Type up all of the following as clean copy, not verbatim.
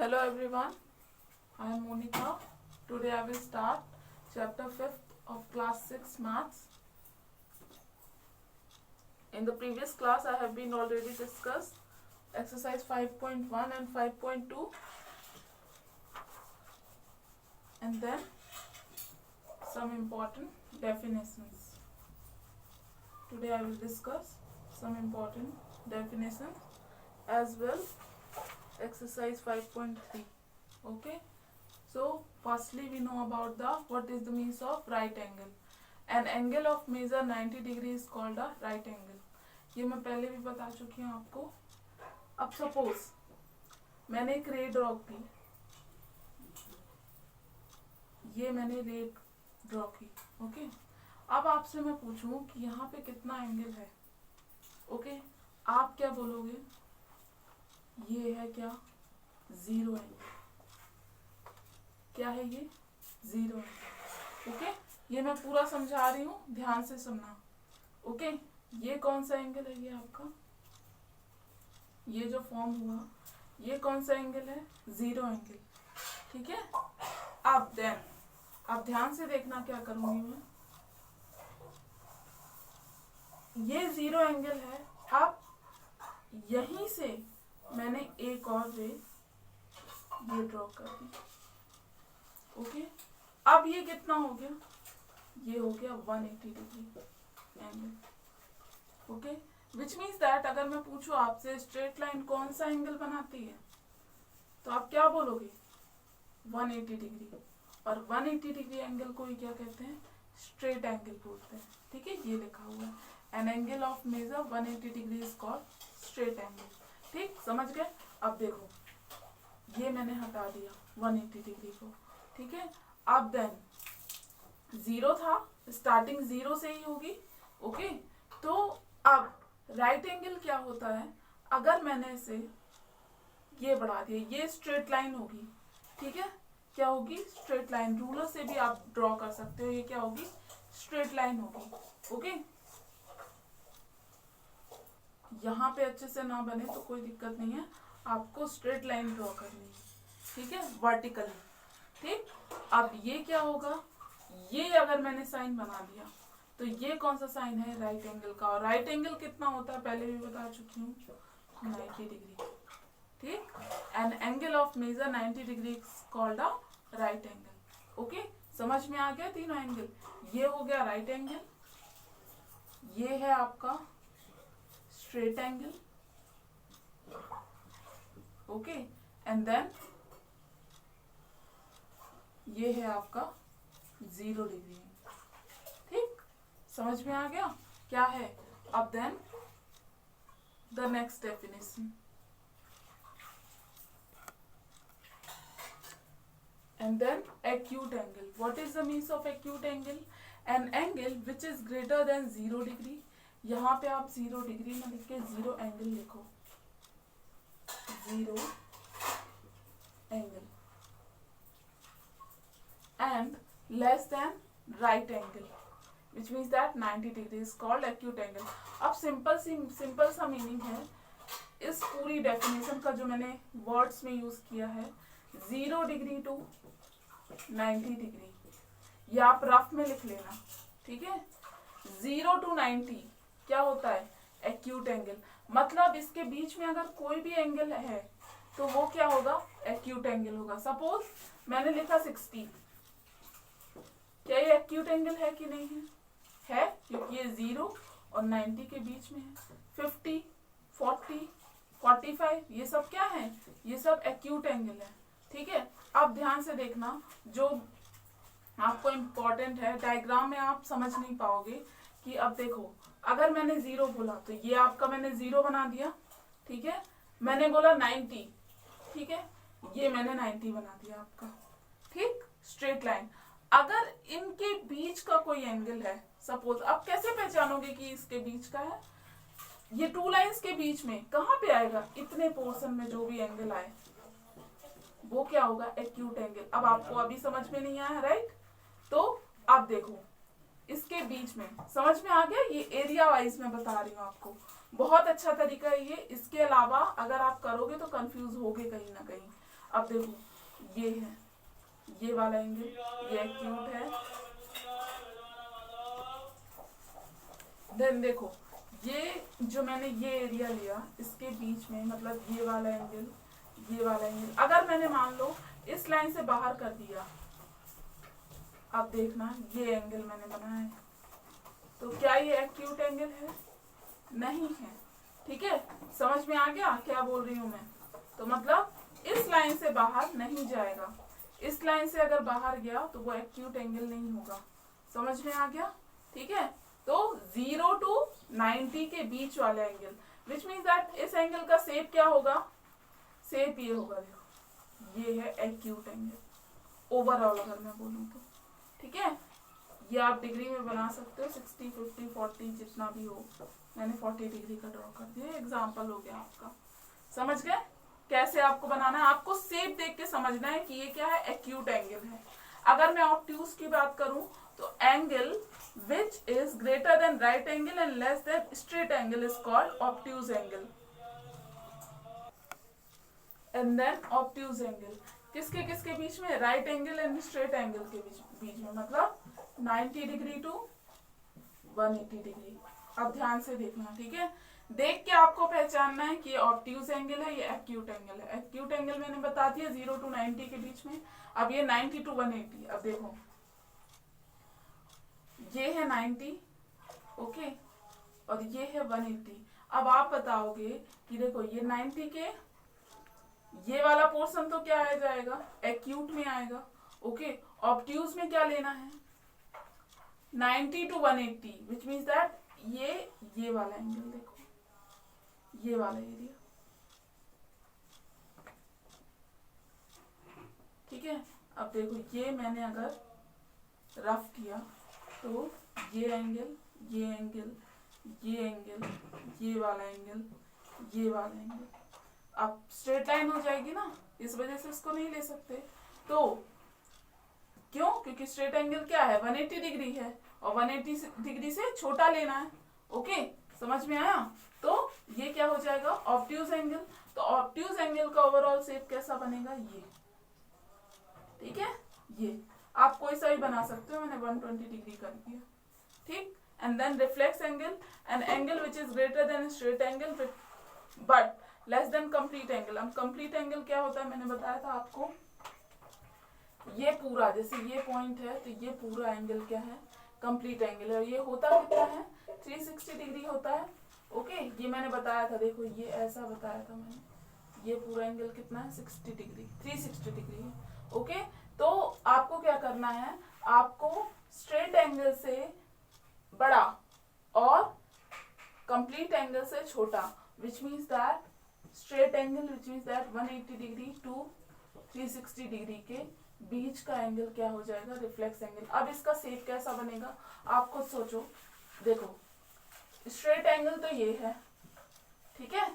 Hello everyone, I am Monica. Today I will start chapter 5th of class 6 maths. In the previous class I have been already discussed exercise 5.1 and 5.2 and then some important definitions. Today I will discuss some important definitions as well exercise 5.3. okay, so firstly we know about what is the means of right angle. An angle of measure 90 degree is called a right angle. ये मैं पहले भी बता चुकी हूँ आपको. अब suppose मैंने एक रे ड्रॉ की, ये मैंने रे ड्रॉ की. ओके, अब आपसे मैं पूछूं कि यहाँ पे कितना एंगल है. ओके, आप क्या बोलोगे? ये है क्या? Zero angle. क्या है ये? Zero angle. ओके, ये मैं पूरा समझा रही हूँ, ध्यान से सुनना. ओके, ये कौन सा एंगल है? ये आपका ये जो फॉर्म हुआ, ये कौन सा एंगल है? Zero angle. ठीक है. अब ध्यान से देखना क्या करूंगी मैं. ये जीरो एंगल है. अब यहीं से मैंने एक और रे ये ड्रॉ कर दी. ओके, अब ये कितना हो गया? ये हो गया 180 degree angle. Okay, which means that अगर मैं पूछूं आपसे स्ट्रेट लाइन कौन सा एंगल बनाती है, तो आप क्या बोलोगे? 180 डिग्री. और 180 डिग्री एंगल को ही क्या कहते हैं? स्ट्रेट एंगल बोलते हैं. ठीक है, ये लिखा हुआ है. An angle of measure 180 degree is called straight angle. ठीक, समझ गए? अब देखो, ये मैंने हटा दिया 180 डिग्री को. ठीक है, अब देन जीरो था, स्टार्टिंग जीरो से ही होगी. ओके, तो अब राइट एंगल क्या होता है? अगर मैंने इसे ये बढ़ा दिया, ये स्ट्रेट लाइन होगी. ठीक है, क्या होगी? Straight line. रूलर से भी आप ड्रॉ कर सकते हो. ये क्या होगी? स्ट्रेट लाइन होगी. ओके, यहाँ पे अच्छे से ना बने तो कोई दिक्कत नहीं है, आपको स्ट्रेट लाइन ड्रॉ करनी है. ठीक है, वर्टिकली. ठीक, अब ये क्या होगा? ये अगर मैंने साइन बना दिया तो ये कौन सा साइन है? राइट एंगल का. और राइट एंगल कितना होता है पहले भी बता चुकी हूँ, 90 डिग्री. ठीक, an angle of measure 90 degree is called a right angle. Okay, समझ में आ गया तीनों एंगल. ये हो गया राइट एंगल, ये है आपका straight angle. Okay, and then ये है आपका 0 डिग्री. ठीक, समझ में आ गया क्या है? अब then the next definition. And then acute angle. What is the means of acute angle? An angle which is greater than 0 degree. यहाँ पे आप 0 डिग्री में लिख के 0 एंगल लिखो. 0 angle and less than right angle, which means that 90 degree is called acute angle. अब simple सा meaning है इस पूरी डेफिनेशन का जो मैंने वर्ड्स में यूज किया है. 0 डिग्री टू 90 डिग्री, ये आप रफ में लिख लेना. ठीक है, 0 to 90 क्या होता है? Acute angle. मतलब इसके बीच में अगर कोई भी एंगल है तो वो क्या होगा? एक्यूट एंगल होगा. सपोज मैंने लिखा 60, क्या ये एक्यूट एंगल है कि नहीं है? है, क्योंकि ये 0 और 90 के बीच में है. 50, 40, 45 ये सब क्या है? ये सब एक्यूट एंगल है. ठीक है, अब ध्यान से देखना, जो आपको इम्पोर्टेंट है, डायग्राम में आप समझ नहीं पाओगे कि अब देखो, अगर मैंने 0 बोला तो ये आपका मैंने 0 बना दिया. ठीक है, मैंने बोला 90. ठीक है, ये मैंने 90 बना दिया आपका. ठीक, स्ट्रेट लाइन. अगर इनके बीच का कोई एंगल है, सपोज, अब कैसे पहचानोगे कि इसके बीच का है? ये टू लाइंस के बीच में कहाँ पे आएगा? इतने पोर्शन में जो भी एंगल आए वो क्या होगा? Acute angle. अब आपको अभी समझ में नहीं आया, राइट? तो अब देखो, इसके बीच में समझ में आ गया. ये एरिया वाइज में बता रही हूँ आपको. बहुत अच्छा तरीका है ये. इसके अलावा अगर आप करोगे तो कंफ्यूज होगे कहीं ना कहीं. अब देखो ये है, ये वाला एंगल, ये एक्यूट है। देन देखो ये जो मैंने ये एरिया लिया, इसके बीच में मतलब ये वाला एंगल, ये वाला एंगल, अगर मैंने मान लो इस लाइन से बाहर कर दिया, अब देखना ये एंगल मैंने बनाया है, तो क्या ये एक्यूट एंगल है? नहीं है। ठीक है, समझ में आ गया क्या बोल रही हूं मैं? तो मतलब इस लाइन से बाहर नहीं जाएगा, इस लाइन से अगर बाहर गया तो वो एक्यूट एंगल नहीं होगा। समझ में आ गया? ठीक है, तो 0 to 90 के बीच वाला एंगल, विच मीन्स दैट इस एंगल का शेप क्या होगा? शेप ये होगा, देखो ये है एक्यूट एंगल ओवरऑल अगर मैं बोलूँ तो। ठीक है, ये आप डिग्री में बना सकते हो, 60, 50, 40 जितना भी हो। मैंने 40 डिग्री का ड्रॉ कर दिया, एग्जाम्पल हो गया आपका। समझ गए कैसे आपको बनाना है? आपको शेप देख के समझना है कि ये क्या है, एक्यूट एंगल है। अगर मैं ऑब्ट्यूज की बात करूं तो angle which is greater than right angle and less than straight angle is called obtuse angle. And then obtuse angle किसके किसके बीच में? Right angle and straight angle के बीच में, मतलब 90 डिग्री टू 180 डिग्री। अब ध्यान से देखना, ठीक है? देख के आपको पहचानना है कि ये ऑब्ट्यूज एंगल है, ये एक्यूट एंगल है। एक्यूट एंगल मैंने बता दिया 0 to 90 के बीच में। अब ये 90 to 180। अब देखो ये है 90, ओके, और ये है 180। अब आप बताओगे कि देखो ये 90 के ये वाला पोर्शन तो क्या आ जाएगा? एक्यूट में आएगा, ओके। ऑब्ट्यूज में क्या लेना है? 90 to 180, विच मीन्स दैट ये वाला एंगल, देखो ये वाला एरिया, ठीक है। अब देखो ये मैंने अगर रफ किया तो ये एंगल, ये एंगल, ये एंगल, ये वाला एंगल, ये वाला एंगल, अब स्ट्रेट लाइन हो जाएगी ना, इस वजह से इसको नहीं ले सकते। तो क्यों? क्योंकि स्ट्रेट एंगल क्या है? 180 डिग्री है, और 180 डिग्री से छोटा लेना है, ओके। समझ में आया? तो ये क्या हो जाएगा? Obtuse angle. तो ऑब्ट्यूज एंगल का ओवरऑल शेप कैसा बनेगा? ये, ठीक है। ये आप कोई सा भी बना सकते हो, मैंने 120 डिग्री कर दिया, ठीक। And then reflex angle, an angle which is greater than straight angle but less than complete angle. अब कंप्लीट एंगल क्या होता है? मैंने बताया था आपको, ये पूरा, जैसे ये पॉइंट है तो ये पूरा एंगल क्या है? कंप्लीट एंगल है। और ये होता कितना है? 360 डिग्री होता है, ओके। ये मैंने बताया था, देखो ये ऐसा बताया था मैंने, ये पूरा एंगल कितना है? 60 डिग्री, 360 डिग्री है, ओके। तो आपको क्या करना है? आपको स्ट्रेट एंगल से बड़ा और कंप्लीट एंगल से छोटा, which means that straight angle which means that 180 degree to 360 degree के बीच का एंगल क्या हो जाएगा? Reflex angle. अब इसका शेप कैसा बनेगा? आप खुद सोचो। देखो स्ट्रेट एंगल तो ये है, ठीक है,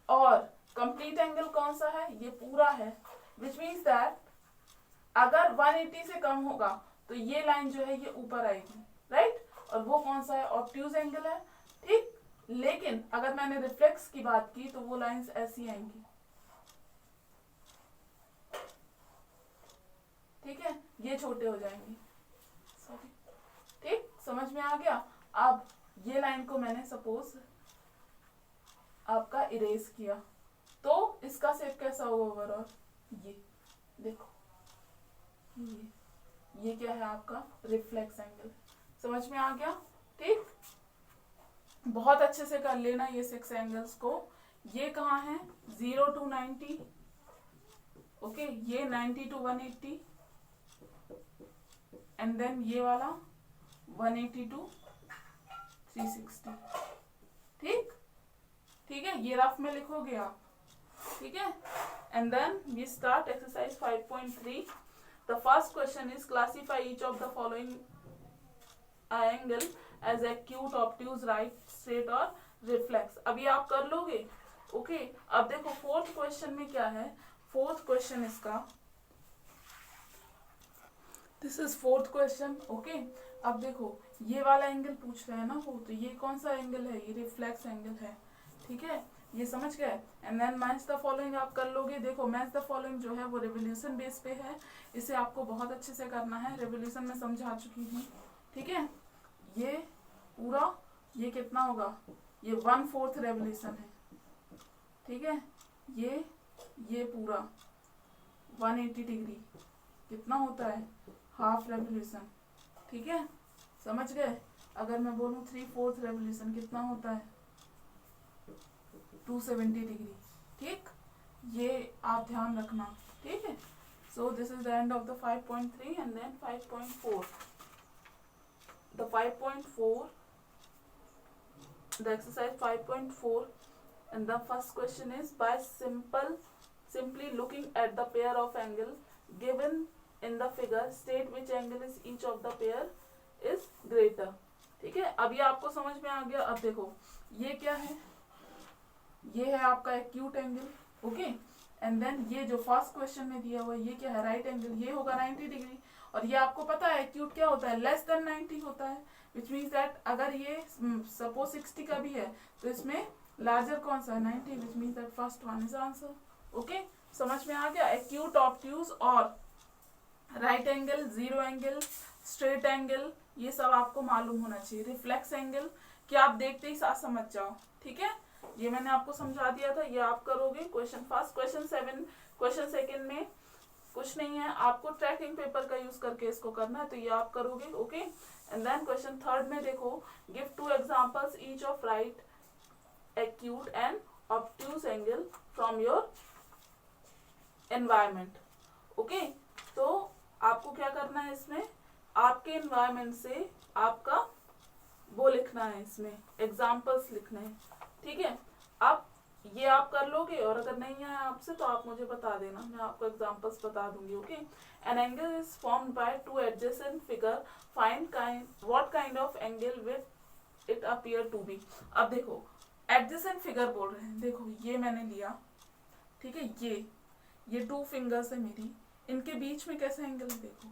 और कंप्लीट एंगल कौन सा है? ये पूरा है, विच मीन्स दैट अगर 180 से कम होगा तो ये लाइन जो है ये ऊपर आएगी, राइट। और वो कौन सा है? ऑब्ट्यूज एंगल है, ठीक। लेकिन अगर मैंने रिफ्लेक्स की बात की तो वो लाइंस ऐसी आएंगी, ठीक है, ये छोटे हो जाएंगे, सॉरी, ठीक। समझ में आ गया? अब ये लाइन को मैंने सपोज आपका इरेज किया तो इसका शेप कैसा होगा ओवरऑल? ये देखो, ये क्या है आपका? Reflex angle. समझ में आ गया? ठीक, बहुत अच्छे से कर लेना ये 6 एंगल्स को। ये कहाँ है? 0 to 90, ओके, ये 90 to 180, एंड देन ये वाला 180 to 360, ठीक, ठीक है। ये रफ में लिखोगे आप, ठीक है। And then we start exercise 5.3। The first question is classify each of the following angle as acute, obtuse, right, straight और reflex। अभी आप कर लोगे, ओके। अब देखो फोर्थ क्वेश्चन में क्या है? फोर्थ क्वेश्चन इसका, this is fourth question, okay. अब देखो ये वाला एंगल पूछ रहे हैं ना वो, तो ये कौन सा एंगल है? ये रिफ्लेक्स एंगल है, ठीक है। ये समझ गए। And then match the following आप कर लोगे। देखो मैच द फॉलोइंग जो है वो रेवोल्यूशन बेस पे है, इसे आपको बहुत अच्छे से करना है। रेवोल्यूशन में समझा चुकी हूँ, ठीक है। ये पूरा ये कितना होगा, ये 1/4 रेवोल्यूशन है, ठीक है। ये पूरा 180 डिग्री कितना होता है, हाफ रेवोल्यूशन, ठीक है, समझ गए। अगर मैं बोलूँ 3/4 रेवोल्यूशन कितना होता है, 270 डिग्री, ठीक। ये आप ध्यान रखना, ठीक है। So this is the end of the 5.3 and then 5.4। The 5.4, the exercise 5.4 and the first question is by simply looking at the pair of angle given in the figure state which angle is each of the pair is greater, ठीक है। अब ये आपको समझ में आ गया। अब देखो ये क्या है, ये है आपका acute angle, okay. And then ये जो फर्स्ट क्वेश्चन में दिया हुआ है ये क्या है, राइट एंगल, ये होगा 90 डिग्री। और ये आपको पता है एक्यूट क्या होता है, लेस देन 90 होता है, विच मीन्स दैट अगर ये सपोज 60 का भी है तो इसमें लार्जर कौन सा है, 90, विच means that first one is answer, okay. समझ में आ गया। एक्यूट, ऑब्ट्यूज और right angle, zero angle, straight angle, ये सब आपको मालूम होना चाहिए। रिफ्लेक्स एंगल कि आप देखते ही साथ समझ जाओ, ठीक है। ये मैंने आपको समझा दिया था, ये आप करोगे। Question first, question 7, question second में कुछ नहीं है, आपको ट्रैकिंग पेपर का यूज करके इसको करना है, तो ये आप करोगे, okay. And then question third में देखो, give 2 examples each of right, acute and obtuse angle from your environment, okay. तो आपको क्या करना है, इसमें आपके एनवायरमेंट से आपका वो लिखना है, इसमें एग्जाम्पल्स लिखने हैं, ठीक है। अब ये आप कर लोगे और अगर नहीं आया आपसे तो आप मुझे बता देना, मैं आपको एग्जांपल्स बता दूंगी, okay. An angle is formed by 2 adjacent figure, find what kind of angle with it appear to be. अब देखो एडजेसेंट फिगर बोल रहे हैं, देखो ये मैंने लिया, ठीक है। ये 2 फिंगर्स है मेरी, इनके बीच में कैसा एंगल है, देखो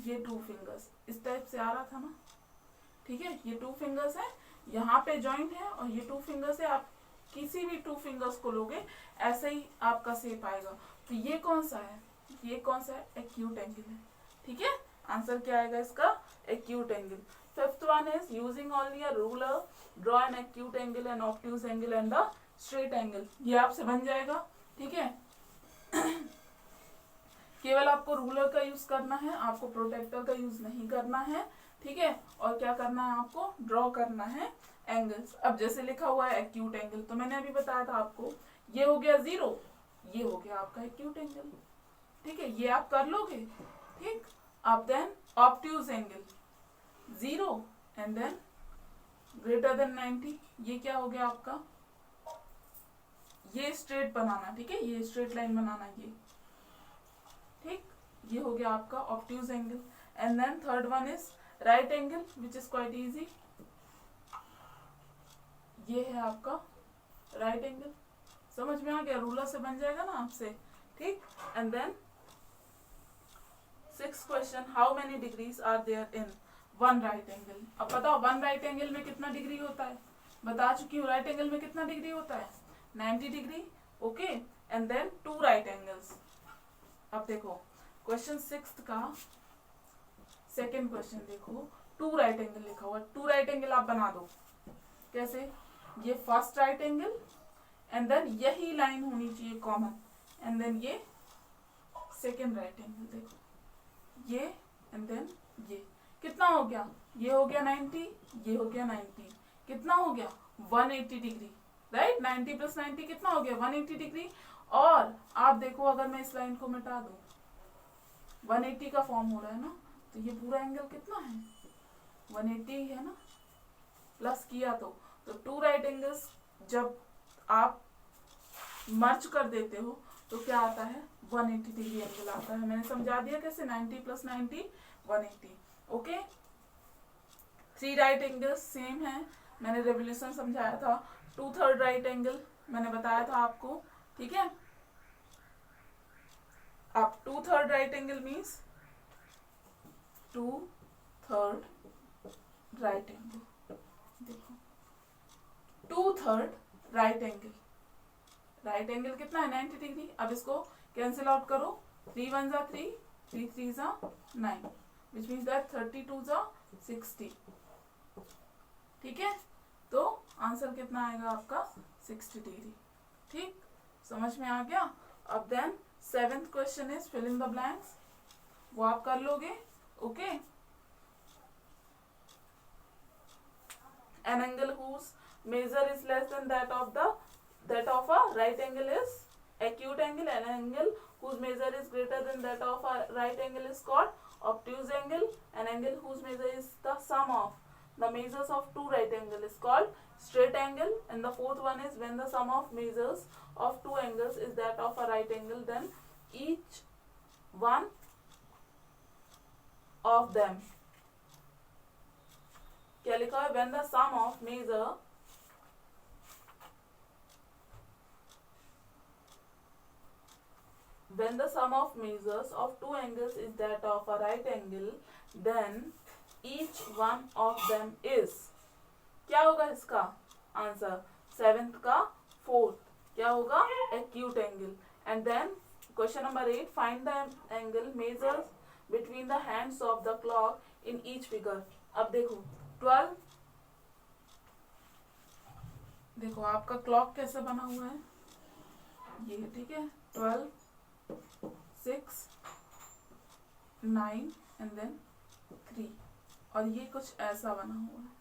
ये 2 फिंगर्स इस टाइप से आ रहा था ना, ठीक है। ये 2 फिंगर्स है, यहाँ पे जॉइंट है और ये 2 फिंगर्स है। आप किसी भी 2 फिंगर्स को लोगे ऐसे ही आपका शेप आएगा। तो ये कौन सा है, ये कौन सा है, एक्यूट एंगल है, ठीक है। आंसर क्या आएगा इसका, acute angle. Fifth one is using only a ruler draw an acute angle and obtuse angle and a straight angle. ये आपसे बन जाएगा, ठीक है। केवल आपको रूलर का यूज करना है, आपको प्रोटेक्टर का यूज नहीं करना है, ठीक है। और क्या करना है, आपको ड्रॉ करना है एंगल्स। अब जैसे लिखा हुआ है एक्यूट एंगल, तो मैंने अभी बताया था आपको, ये हो गया 0, ये हो गया आपका एक्यूट एंगल, ठीक है। ये आप कर लोगे, ठीक। अब then obtuse angle 0 and then greater than 90, ये क्या हो गया आपका, ये स्ट्रेट बनाना, ठीक है, ये स्ट्रेट लाइन बनाना, ये ठीक, ये हो गया आपका obtuse angle. And then third one is right angle which is quite easy, ये है आपका राइट एंगल। समझ में आ गया, रूलर से बन जाएगा ना आपसे, ठीक। And then 6th question, how many degrees are there in 1 right angle. अब बताओ 1 राइट एंगल में कितना डिग्री होता है, बता चुकी हूँ। राइट एंगल में कितना डिग्री होता है, 90 degree, okay. And then 2 right angles. अब देखो क्वेश्चन 6th का सेकेंड क्वेश्चन देखो, 2 राइट एंगल लिखा हुआ, 2 राइट एंगल आप बना दो। कैसे, ये first right angle and then यही लाइन होनी चाहिए कॉमन, एंड देन ये सेकेंड राइट एंगल, देखो ये एंड देन ये कितना हो गया, ये हो गया 90, ये हो गया 90, कितना हो गया 180 डिग्री, राइट। 90 प्लस 90 कितना हो गया 180 डिग्री। और आप देखो अगर मैं इस लाइन को मिटा दूं, 180 का फॉर्म हो रहा है ना, तो ये पूरा एंगल कितना है 180 ही है ना, प्लस किया तो 2 राइट एंगल्स जब आप मर्ज कर देते हो तो क्या आता है 180 डिग्री एंगल आता है। मैंने समझा दिया कैसे, 90 plus 90 180, okay. 3 right angles same है, मैंने रेवोल्यूशन समझाया था। 2/3 राइट एंगल मैंने बताया था आपको, ठीक है। अब 2/3 right angle means 2/3 right angle, देखो 2/3 राइट एंगल, राइट एंगल कितना है 90 डिग्री। अब इसको कैंसिल आउट करो, 3 1 जा 3, 3 3 जा 9, विच मीन्स दैट 32 जा 60। ठीक है, तो आंसर कितना आएगा आपका 60 डिग्री। ठीक, समझ में आ गया। अब then 7th question is fill in the blanks, वो आप कर लोगे। Okay, an angle whose measure is less than that of a right angle is acute angle, and an angle whose measure is greater than that of a right angle is called obtuse angle, an angle whose measure is the sum of the measures of two right angle is called straight angle, and the fourth one is when the sum of measures of two angles is that of a right angle, then each one of them, क्या लिखा है, when the sum of measure when the sum of measures of two angles is that of a right angle, then each one of them is, क्या होगा इसका answer 7th का 4th, क्या होगा acute angle। and then question number 8, find the angle measures between the hands of the clock in each figure। अब देखो 12, देखो आपका क्लॉक कैसा बना हुआ है, ये ठीक है, 12 6 9 एंड देन 3, और ये कुछ ऐसा बना हुआ है।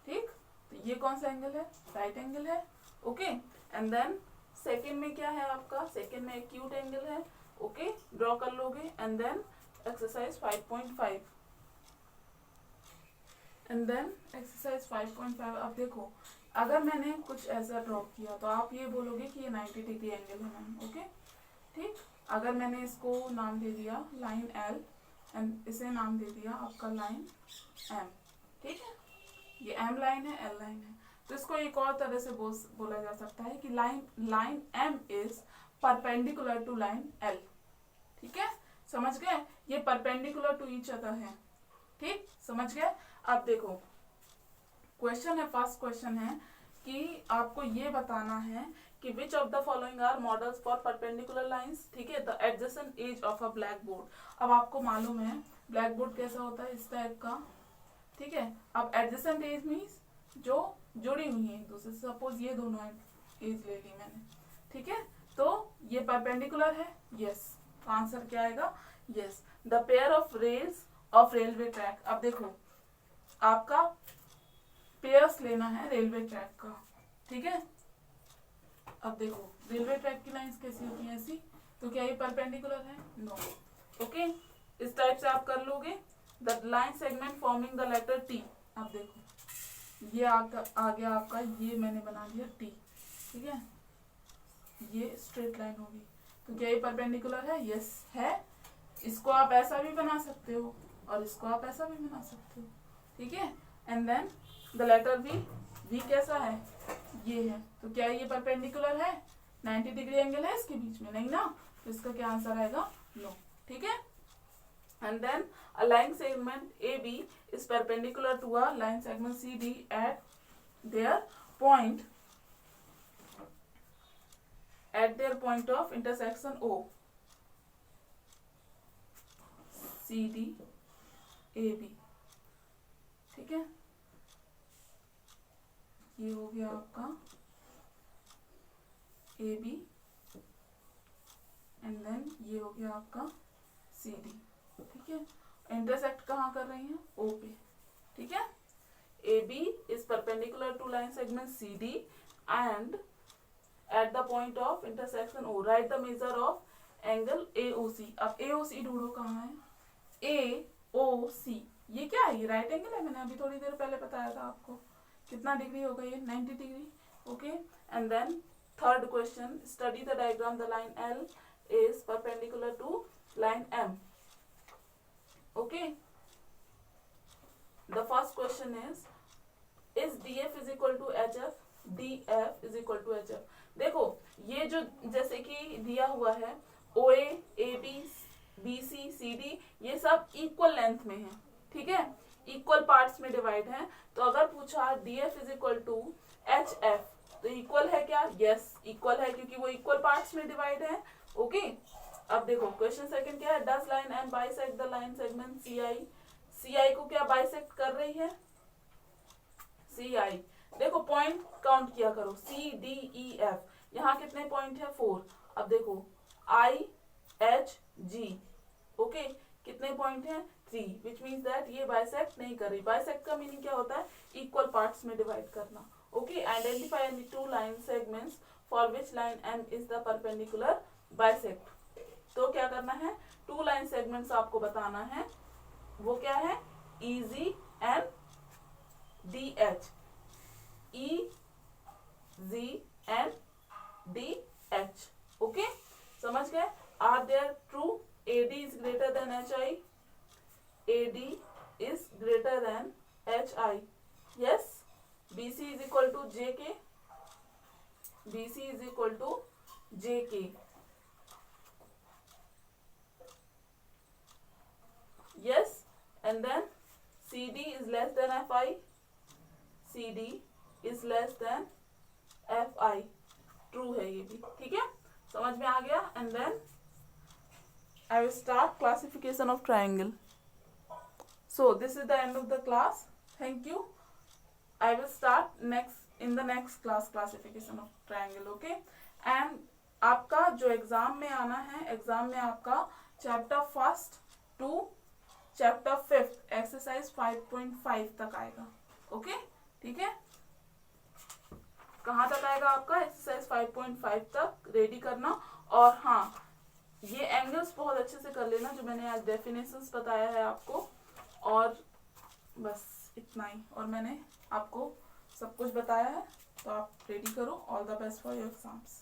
ठीक, तो ये कौन सा एंगल है, राइट एंगल है। ओके, एंड देन सेकेंड में क्या है आपका, सेकेंड में एक्यूट एंगल है। ओके, ड्रॉ कर लोगे। And then exercise 5.5, and then exercise 5.5। अब देखो अगर मैंने कुछ ऐसा ड्रॉ किया तो आप ये बोलोगे कि ये 90 डिग्री एंगल है मैम। ओके, ठीक, अगर मैंने इसको नाम दे दिया लाइन एल एंड इसे नाम दे दिया आपका लाइन एम। ठीक है, ये एम लाइन है, एल लाइन है, तो इसको एक और तरह से बोला जा सकता है कि line M is perpendicular to line L. ठीक है, समझ गए, ये परपेंडिकुलर टू ईच अदर है। ठीक, समझ गए। अब देखो क्वेश्चन है, फर्स्ट क्वेश्चन है कि आपको ये बताना है कि which of the following are models for perpendicular lines. ठीक है, the adjacent edge of a blackboard. अब आपको मालूम है ब्लैक बोर्ड कैसा होता है, इस टाइप का। ठीक है, अब एडजेसेंट एज मीन्स जो जुड़ी हुई है एक दूसरे से। सपोज ये दोनों एज ले ली मैंने। ठीक है, तो ये परपेंडिकुलर है, यस, तो आंसर क्या आएगा, yes. The pair of rails of railway track. अब देखो आपका पेयर्स लेना है रेलवे ट्रैक का। ठीक है, अब देखो रेलवे ट्रैक की लाइंस कैसी होती है, ऐसी, तो क्या ये परपेंडिकुलर है, नो। ओके, इस टाइप से आप कर लोगे। The line segment forming the letter T. अब देखो ये आ गया आपका, ये मैंने बना दिया टी। ठीक है, ये स्ट्रेट लाइन होगी, तो क्या ये परपेंडिकुलर है, यस है। इसको आप ऐसा भी बना सकते हो और इसको आप ऐसा भी बना सकते हो। ठीक है, and then the letter V कैसा है, ये है, तो क्या ये परपेंडिकुलर है, 90 डिग्री एंगल है इसके बीच में, नहीं ना, तो इसका क्या आंसर आएगा, नो। ठीक है, and then a line segment A B is perpendicular to a line segment C D at their point of intersection O C D A B. ठीक है, ये हो गया आपका ए बी एंड देन ये हो गया आपका सी डी। ठीक है, इंटरसेक्ट कहाँ कर रही हैं, ओ पे। ठीक है, A B is perpendicular to line segment C D and at the point of intersection O right the measure of angle A O C. अब ए ओ सी ढूंढो कहाँ है, ए ओ सी, ये क्या है, ये राइट एंगल है, मैंने अभी थोड़ी देर पहले बताया था आपको। कितना डिग्री होगा ये, 90 degree. Okay, and then third question, study the diagram the line L is perpendicular to line M. Okay, the first question is D F is equal to H F, D F is equal to H F. देखो ये जो जैसे कि दिया हुआ है ओ A B C C D, ये सब इक्वल लेंथ में है। ठीक है, इक्वल पार्ट्स में डिवाइड है। तो अगर पूछा DF is equal to HF, तो इक्वल है क्या? यस इक्वल है, क्योंकि वो इक्वल पार्ट्स में डिवाइड है। ओके अब देखो क्वेश्चन सेकंड क्या है, does line M bisect the line segment CI। CI को क्या बाइसेक्ट कर रही है? CI। देखो पॉइंट काउंट किया करो, CDEF, यहाँ कितने पॉइंट है? 4। अब देखो IHG, ओके कितने पॉइंट है? 3, विच मीन्स दैट ये बाइसेक्ट नहीं कर रही। बाइसेक्ट का मीनिंग क्या होता है? इक्वल पार्ट्स में डिवाइड करना। Okay identify any 2 line segments for which line M is the perpendicular bisect. तो क्या करना है? 2 लाइन सेगमेंट्स आपको बताना है, वो क्या है? EG and DH। EG and DH, okay समझ गए? Are there true? AD is greater than HI, AD is greater than HI, yes। BC is equal to JK, BC is equal to JK, yes। and then CD is less than FI, CD is less than FI, true है ये भी, ठीक है समझ में आ गया। and then I will start classification of triangle. So this is the end of the class. Thank you. I will start in the next class classification of triangle, okay? And आपका जो एग्जाम में आना है, exam में आपका chapter 1 to chapter 5 exercise 5.5 तक आएगा, okay ठीक है। कहाँ तक आएगा आपका? एक्सरसाइज 5.5 तक रेडी करना। और हाँ ये एंगल्स बहुत अच्छे से कर लेना जो मैंने आज डेफिनेशंस बताया है आपको, और बस इतना ही। और मैंने आपको सब कुछ बताया है, तो आप रेडी करो। All the best for your exams.